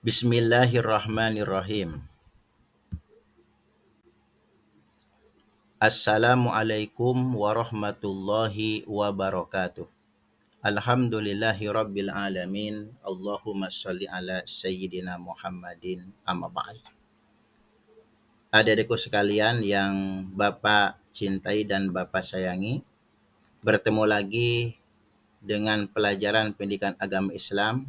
Bismillahirrahmanirrahim. Assalamualaikum warahmatullahi wabarakatuh. Alhamdulillahi rabbil alamin. Allahumma sholli ala sayyidina Muhammadin amma ba'd. Adik-adikku sekalian yang Bapak cintai dan Bapak sayangi, bertemu lagi dengan pelajaran pendidikan agama Islam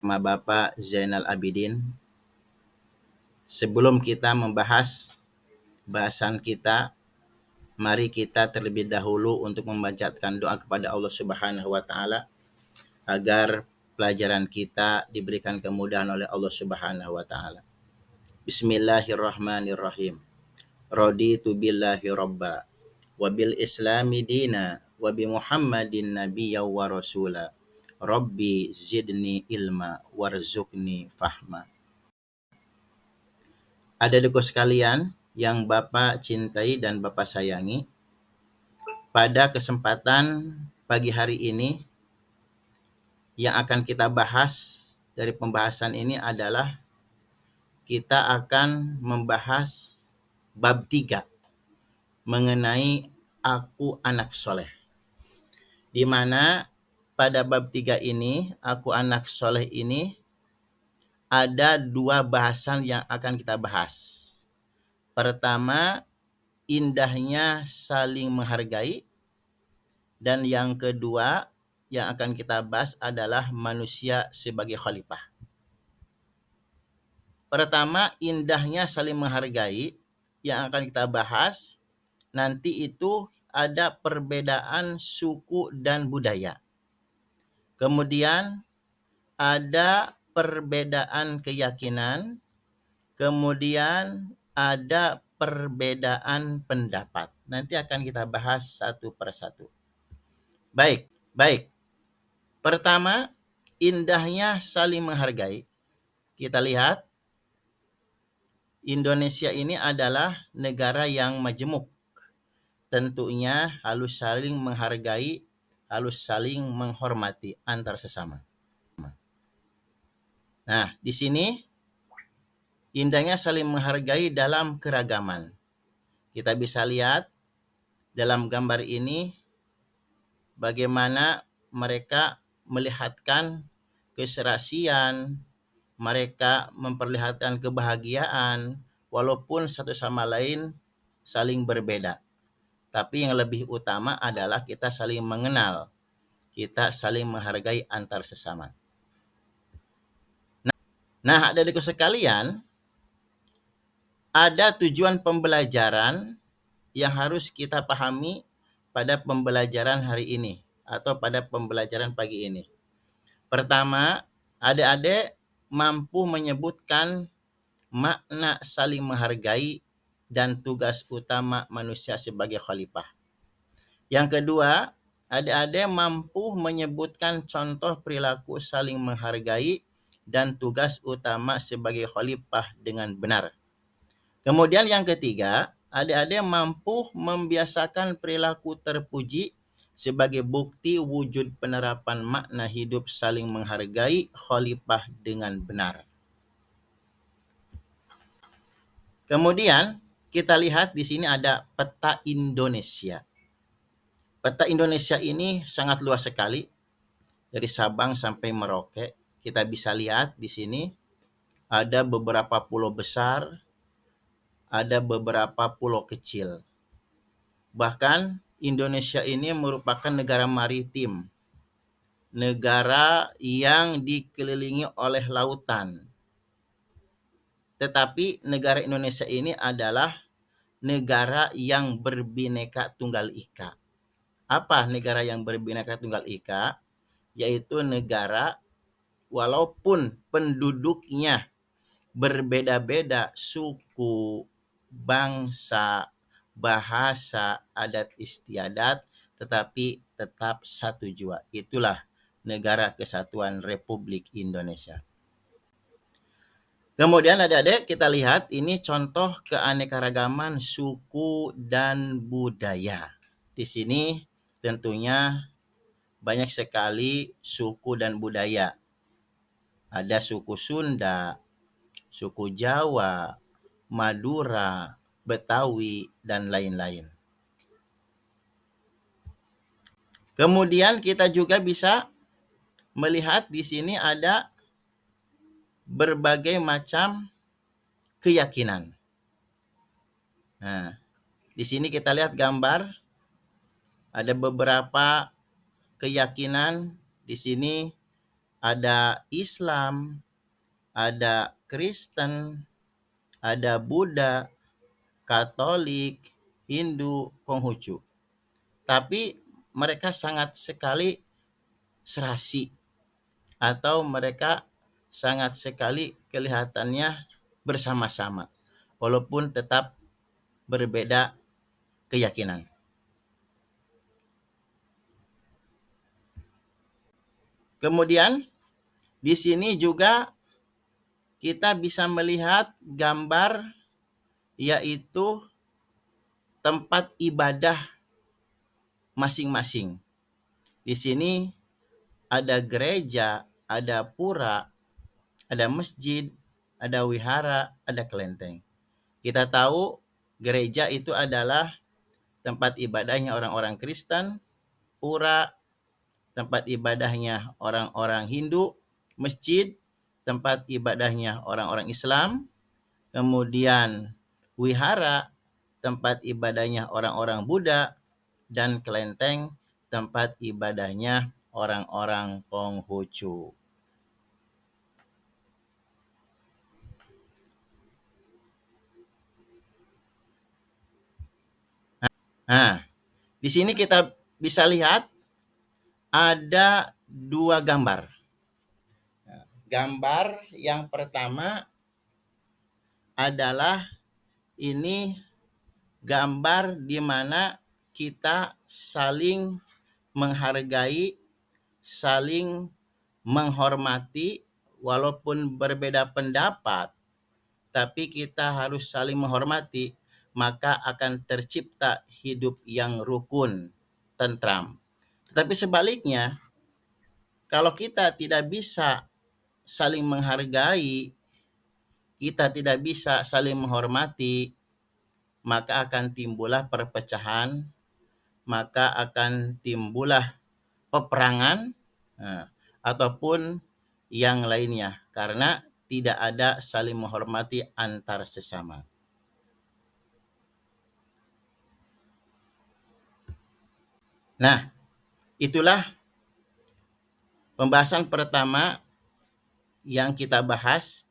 sama Bapak Zainal Abidin. Sebelum kita membahas bahasan kita, mari kita terlebih dahulu untuk membacakan doa kepada Allah Subhanahu wa taala agar pelajaran kita diberikan kemudahan oleh Allah Subhanahu wa taala. Bismillahirrahmanirrahim. Raditu billahi rabba wa bil islami dina wa bi Muhammadin nabiyya wa rasula. Rabbi zidni ilma warzuqni fahma. Adik-adikku sekalian yang Bapak cintai dan Bapak sayangi, pada kesempatan pagi hari ini yang akan kita bahas dari pembahasan ini adalah kita akan membahas bab 3 mengenai aku anak soleh. Di mana pada bab 3 ini, aku anak soleh ini, ada 2 bahasan yang akan kita bahas. Pertama, indahnya saling menghargai. Dan yang kedua yang akan kita bahas adalah manusia sebagai khalifah. Pertama, indahnya saling menghargai yang akan kita bahas. Nanti itu ada perbedaan suku dan budaya. Kemudian ada perbedaan keyakinan. Kemudian ada perbedaan pendapat. Nanti akan kita bahas satu persatu. Baik. Pertama, indahnya saling menghargai. Kita lihat, Indonesia ini adalah negara yang majemuk. Tentunya harus saling menghargai, harus saling menghormati antar sesama. Nah, di sini indahnya saling menghargai dalam keragaman. Kita bisa lihat dalam gambar ini bagaimana mereka melihatkan keserasian, mereka memperlihatkan kebahagiaan, walaupun satu sama lain saling berbeda. Tapi yang lebih utama adalah kita saling mengenal, kita saling menghargai antar sesama. Nah, adik-adikku sekalian, ada tujuan pembelajaran yang harus kita pahami pada pembelajaran hari ini atau pada pembelajaran pagi ini. Pertama, adik-adik mampu menyebutkan makna saling menghargai dan tugas utama manusia sebagai khalifah. Yang kedua, adik-adik mampu menyebutkan contoh perilaku saling menghargai dan tugas utama sebagai khalifah dengan benar. Kemudian yang ketiga, adik-adik mampu membiasakan perilaku terpuji sebagai bukti wujud penerapan makna hidup saling menghargai khalifah dengan benar. Kemudian kita lihat di sini ada peta Indonesia. Peta Indonesia ini sangat luas sekali, dari Sabang sampai Merauke. Kita bisa lihat di sini ada beberapa pulau besar, ada beberapa pulau kecil. Bahkan Indonesia ini merupakan negara maritim, negara yang dikelilingi oleh lautan. Tetapi negara Indonesia ini adalah negara yang berbineka tunggal ika. Apa negara yang berbineka tunggal ika? Yaitu negara walaupun penduduknya berbeda-beda suku, bangsa, bahasa, adat istiadat, tetapi tetap satu jua. Itulah Negara Kesatuan Republik Indonesia. Kemudian adik-adik kita lihat ini contoh keanekaragaman suku dan budaya. Di sini tentunya banyak sekali suku dan budaya. Ada suku Sunda, suku Jawa, Madura, Betawi, dan lain-lain. Kemudian kita juga bisa melihat di sini ada berbagai macam keyakinan. Nah, di sini kita lihat gambar, ada beberapa keyakinan. Di sini ada Islam, ada Kristen, ada Buddha, Katolik, Hindu, Konghucu. Tapi mereka sangat sekali serasi, atau mereka sangat sekali kelihatannya bersama-sama, walaupun tetap berbeda keyakinan. Kemudian di sini juga kita bisa melihat gambar, yaitu tempat ibadah masing-masing. Di sini ada gereja, ada pura, ada masjid, ada wihara, ada kelenteng. Kita tahu gereja itu adalah tempat ibadahnya orang-orang Kristen, pura tempat ibadahnya orang-orang Hindu, masjid tempat ibadahnya orang-orang Islam, kemudian wihara tempat ibadahnya orang-orang Buddha, dan kelenteng tempat ibadahnya orang-orang Konghucu. Nah, di sini kita bisa lihat ada dua gambar. Gambar yang pertama adalah ini gambar di mana kita saling menghargai, saling menghormati, walaupun berbeda pendapat, tapi kita harus saling menghormati, maka akan tercipta hidup yang rukun, tentram. Tetapi sebaliknya, kalau kita tidak bisa saling menghargai, kita tidak bisa saling menghormati, maka akan timbullah perpecahan, maka akan timbullah peperangan, ataupun yang lainnya, karena tidak ada saling menghormati antar sesama. Nah, itulah pembahasan pertama yang kita bahas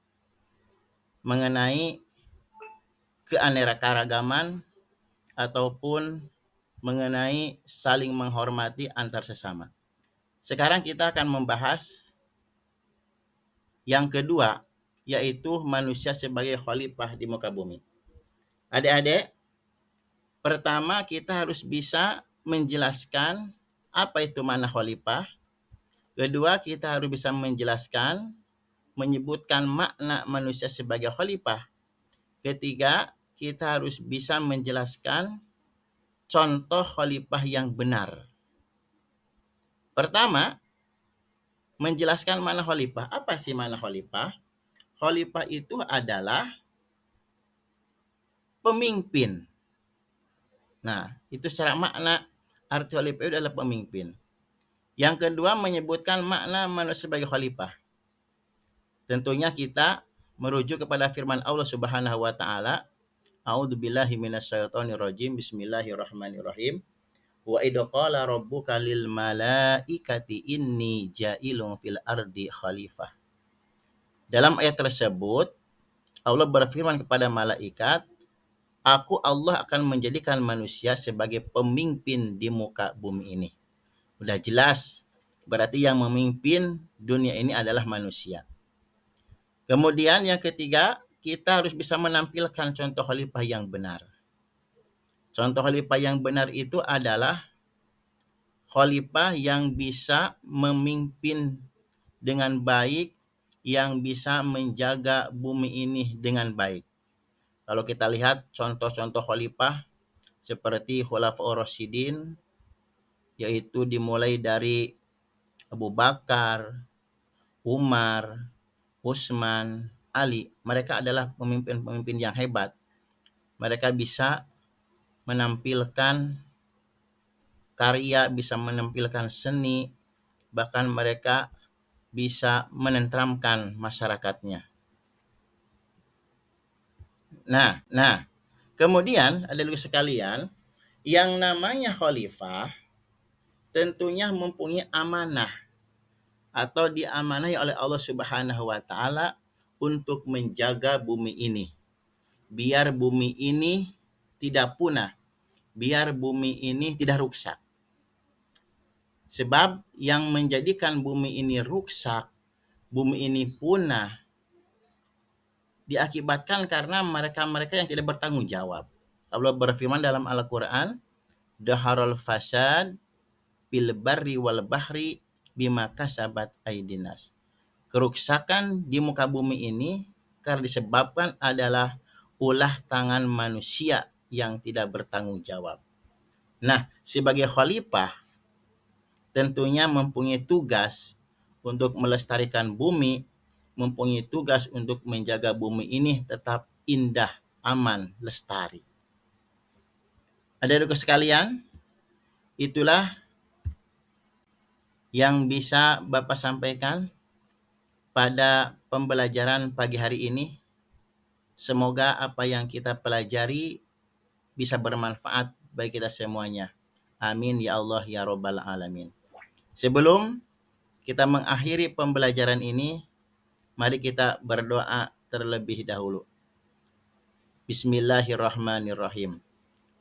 mengenai keanekaragaman ataupun mengenai saling menghormati antar sesama. Sekarang kita akan membahas yang kedua, yaitu manusia sebagai khalifah di muka bumi. Adik-adik, pertama kita harus bisa menjelaskan apa itu makna khalifah. Kedua, kita harus bisa menjelaskan, menyebutkan makna manusia sebagai khalifah. Ketiga, kita harus bisa menjelaskan contoh khalifah yang benar. Pertama, menjelaskan makna khalifah. Apa sih makna khalifah? Khalifah itu adalah pemimpin. Nah, itu secara makna arti khalifah itu adalah pemimpin. Yang kedua, menyebutkan makna manusia sebagai khalifah. Tentunya kita merujuk kepada firman Allah Subhanahu wa taala, A'udzubillahi minasyaitonirrajim. Bismillahirrahmanirrahim. Wa idh qala rabbuka lil malaikati inni ja'ilun fil ardi khalifah. Dalam ayat tersebut, Allah berfirman kepada malaikat, Aku Allah akan menjadikan manusia sebagai pemimpin di muka bumi ini. Udah jelas, berarti yang memimpin dunia ini adalah manusia. Kemudian yang ketiga, kita harus bisa menampilkan contoh khalifah yang benar. Contoh khalifah yang benar itu adalah khalifah yang bisa memimpin dengan baik, yang bisa menjaga bumi ini dengan baik. Kalau kita lihat contoh-contoh khalifah seperti Khulafaur Rasyidin, yaitu dimulai dari Abu Bakar, Umar, Utsman, Ali, mereka adalah pemimpin-pemimpin yang hebat. Mereka bisa menampilkan karya, bisa menampilkan seni, bahkan mereka bisa menenteramkan masyarakatnya. Nah, kemudian ada juga sekalian, yang namanya khalifah tentunya mempunyai amanah atau diamanahi oleh Allah Subhanahu wa taala untuk menjaga bumi ini. Biar bumi ini tidak punah, biar bumi ini tidak rusak. Sebab yang menjadikan bumi ini rusak, bumi ini punah, diakibatkan karena mereka-mereka yang tidak bertanggung jawab. Allah berfirman dalam Al-Quran, Daharul fasad bil barri wal bahri bima kasabat aidinas. Kerusakan di muka bumi ini karena disebabkan adalah ulah tangan manusia yang tidak bertanggung jawab. Nah, sebagai khalifah tentunya mempunyai tugas untuk melestarikan bumi, mempunyai tugas untuk menjaga bumi ini tetap indah, aman, lestari. Ada sekalian, itulah yang bisa Bapak sampaikan pada pembelajaran pagi hari ini. Semoga apa yang kita pelajari bisa bermanfaat bagi kita semuanya. Amin ya Allah ya Rabbal Alamin. Sebelum kita mengakhiri pembelajaran ini, mari kita berdoa terlebih dahulu. Bismillahirrahmanirrahim.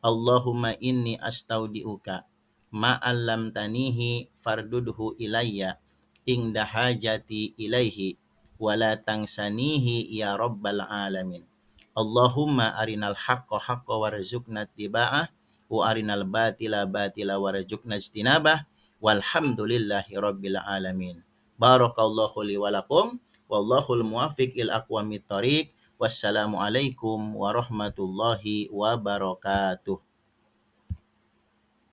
Allahumma inni astaudiuka ma'allamtanihi fardudhu ilayya ingda hajati ilaihi wala tangsanihi ya rabbal alamin. Allahumma arinal haqqa haqqa warzuqna tiba'ah wa arinal batila batila warzuqna istinabah walhamdulillahi rabbil alamin. Barakallahu li walakum wallahul muwafiq il aqwamit thariq. Wassalamualaikum warahmatullahi wabarakatuh.